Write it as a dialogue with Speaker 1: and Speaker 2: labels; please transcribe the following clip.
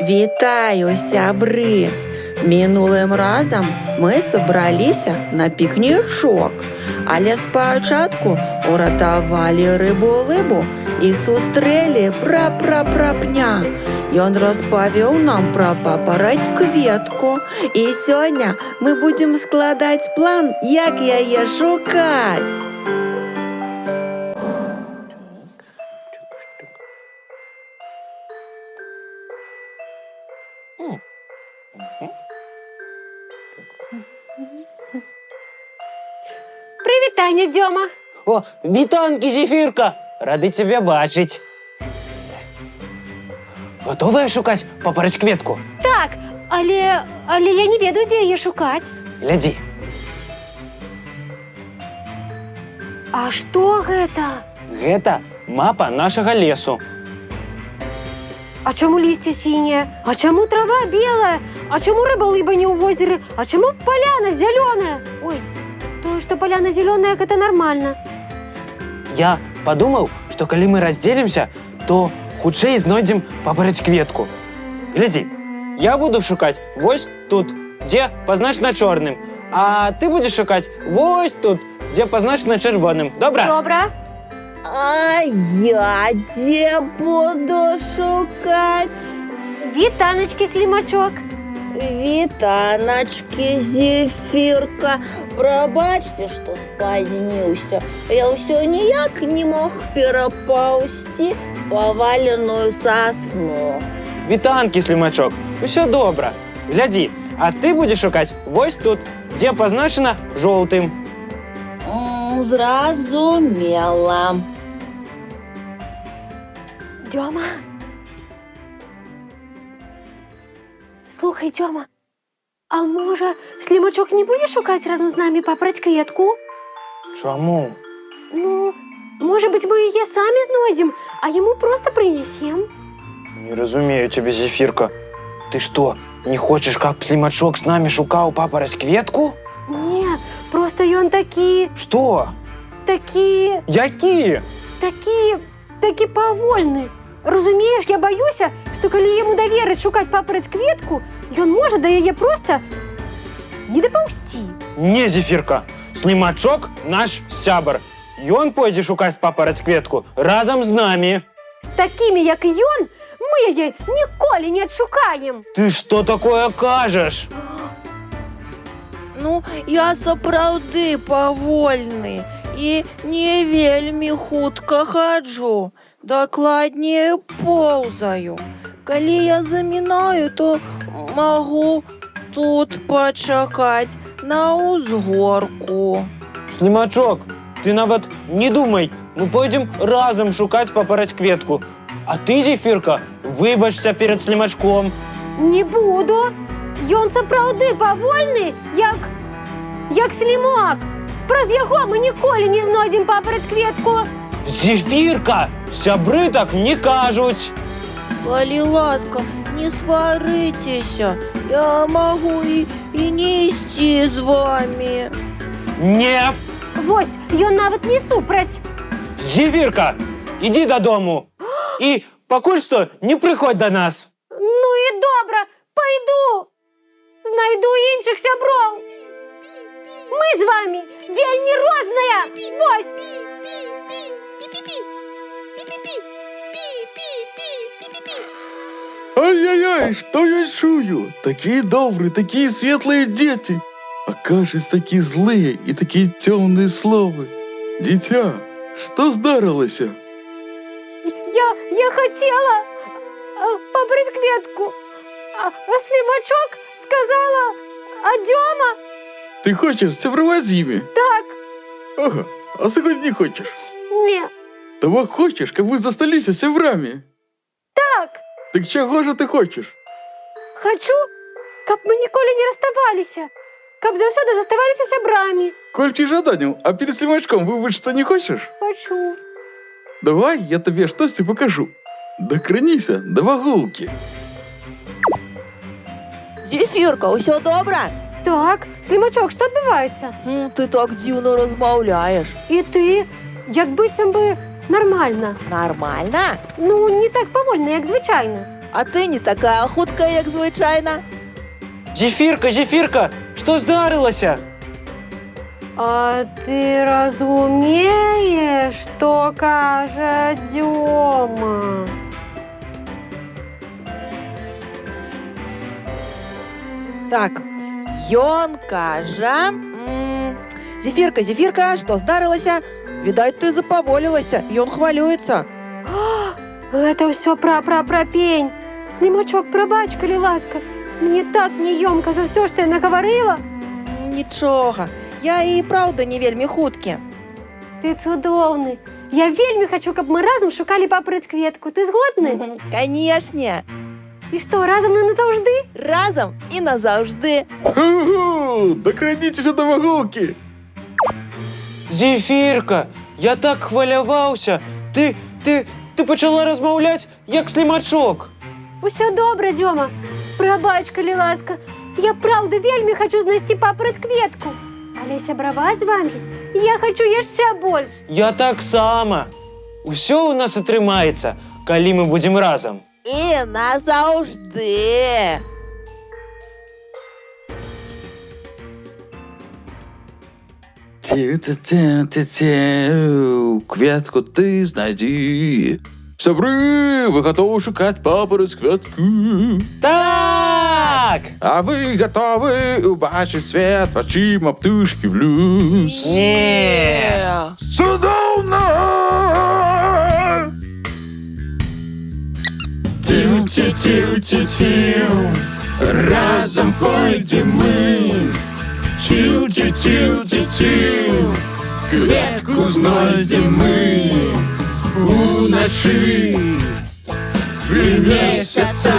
Speaker 1: Вітаю, сябры! Мінулым разам мы сабраліся на пікнічок, але спачатку уратавалі рыбу-лыбу і сустрэлі пра-пра-пра-пня. Ён распавёў нам пра папараць-кветку, і сёння мы будзем складаць план, як яе шукаць.
Speaker 2: Привітання, Дьома.
Speaker 3: О, вітанки, Зефірка! Радий тебе бачить. Готовая шукати папараць-кветку?
Speaker 2: Так, але я не ведаю, де її шукати.
Speaker 3: Гляди.
Speaker 2: А што гэта?
Speaker 3: Гэта мапа нашага лесу.
Speaker 2: А чаму лісце сіняе? А чаму трава белая? А чаму рыба-лыба не ў возеры? А чаму паляна зялёная? Ой, то, што паляна зялёная, гэта нармальна.
Speaker 3: Я подумаў, што калі мы раздзелімся, то хутчэй знойдзем папараць-кветку. Гляди, я буду шукаць вось тут, дзе пазначана чорным, а ты будзеш шукаць вось тут, дзе пазначана чырвоным. Добра?
Speaker 2: Добра.
Speaker 1: А я дзе буду шукаць?
Speaker 2: Вітаначкі, слімачок.
Speaker 1: Вітаначкі, Зефірка. Прабачце, што спазніўся. Я ўсё ніяк не мог перапаўсці паваленую сасну.
Speaker 3: Вітанкі, слімачок, усё добра. Гляди, а ты будзеш шукаць вось тут, дзе пазначана жоўтым.
Speaker 1: Зразумела.
Speaker 2: Дьома. Слухай, Дьома, а можа, слімачок не будзе шукаць разам з намі папараць-кветку?
Speaker 3: Чаму?
Speaker 2: Ну, может быть, мы яе самі знойдзем, а яму просто прынясем.
Speaker 3: Не разумею тебе, Зефірка. Ты што, не хочаш, каб слімачок з намі шукаў папараць-кветку?
Speaker 2: Не, просто ён такі...
Speaker 3: Што?
Speaker 2: Такі павольны. Разумееш, я баюся, што калі яму даверыць шукаць папараць-кветку, ён можа да яе просто не дапаўсці.
Speaker 3: Не, Зефірка, слімачок наш сябар. Ён пойдзе шукаць папараць-кветку разам з намі.
Speaker 2: З такімі, як ён, мы яе ніколі не адшукаем.
Speaker 3: Ты што такое кажаш?
Speaker 1: Ну, я сапраўды павольны і не вельмі хутка хаджу. Дакладней, поўзаю. Калі я замінаю, то магу тут пачакаць на ўзгорку.
Speaker 3: Слімачок, ты нават не думай, мы пойдзем разам шукаць папараць-кветку. А ты, Зефірка, выбачся перад слімачком.
Speaker 2: Не буду. Ён сапраўды павольны, як слімак. Праз яго мы ніколі не знойдзем папараць-кветку.
Speaker 3: Зефірка, сябры так не кажуць.
Speaker 1: Калі ласка, не сварыцеся. Я магу і не ісці з вамі.
Speaker 3: Не.
Speaker 2: Вось, ён нават не супраць.
Speaker 3: Зефірка, ідзі дадому. І пакуль што не прыходзь да нас.
Speaker 2: Ну і добра, пайду. Знайду іншых сяброў. Мы з вамі вельмі розныя. Вось.
Speaker 4: Ай-яй-яй, что я чую? Такие добрые, такие светлые дети. А кажется, такие злые и такие темные словы. Дитя, что здарилося?
Speaker 2: Я хотела папараць-кветку. А слімачок сказала, а Дьома?
Speaker 4: Ты хочешь сябровать з ними?
Speaker 2: Так.
Speaker 4: Ага, а сьогодні не хочешь?
Speaker 2: Не.
Speaker 4: Того хочешь, как вы засталися сябрами?
Speaker 2: Так.
Speaker 4: Так чего же ты хочешь?
Speaker 2: Хочу, каб мы ніколі не расставаліся. Каб заўсёды заставаліся сябрамі.
Speaker 4: Колькі жаданняў, а перед слімачком выбачиться не хочешь?
Speaker 2: Хочу.
Speaker 4: Давай я тебе штосьці покажу. Докраніся до вагулки.
Speaker 1: Зефірка, усё добра?
Speaker 2: Так, слімачок, што адбываецца?
Speaker 1: Ты так дзіўна размаўляеш.
Speaker 2: І ты, як быццам бы, нармальна.
Speaker 1: Нормально?
Speaker 2: Ну, не так павольна, як звычайна.
Speaker 1: а ти не така хутка, як звичайна.
Speaker 3: Зефірка, Зефірка, що здарилося?
Speaker 2: А ти розумієш, що каже Дьома?
Speaker 1: Так, ён кажа... Зефірка, Зефірка, што здарылася? Відаць, ты запаволілася, ён хвалюецца.
Speaker 2: Гэта ўсё пра пень. Слімачок, прабач, калі ласка. Мне так неёмка за ўсё, што я нагаварыла.
Speaker 1: Нічога, я і праўда не вельмі хуткі.
Speaker 2: Ты цудоўны. Я вельмі хачу, каб мы разам шукалі папараць-кветку. Ты згодны?
Speaker 1: Канешне,
Speaker 2: І што, разам на назаўжды?
Speaker 1: разам і назаўжды.
Speaker 4: Ого, дакрадзіцеся да вагоўкі.
Speaker 3: Зефірка, я так хваляваўся. Ты пачала размаўляць, як слімачок.
Speaker 2: Усё добра, Дзёма. Прабач, калі ласка. Я праўда вельмі хачу знайсці папараць-кветку. Але сябраваць з вамі я хачу яшчэ больш.
Speaker 3: Я таксама. Усё ў нас атрымаецца, калі мы будзем разам.
Speaker 1: І назаўжды.
Speaker 4: Кветку ты знайди. Сябры, вы готовы шукать папараць-кветку?
Speaker 3: Так!
Speaker 4: А вы готовы убачыць свет вачыма птушкі блюз?
Speaker 3: Не!
Speaker 4: Цудоўна! Ціў-ці-ціў-ці-ціў, разам пойдзем мы. Ціў-ці-ціў-ці-ціў, кветку знойдзем мы. Уначы пры месяца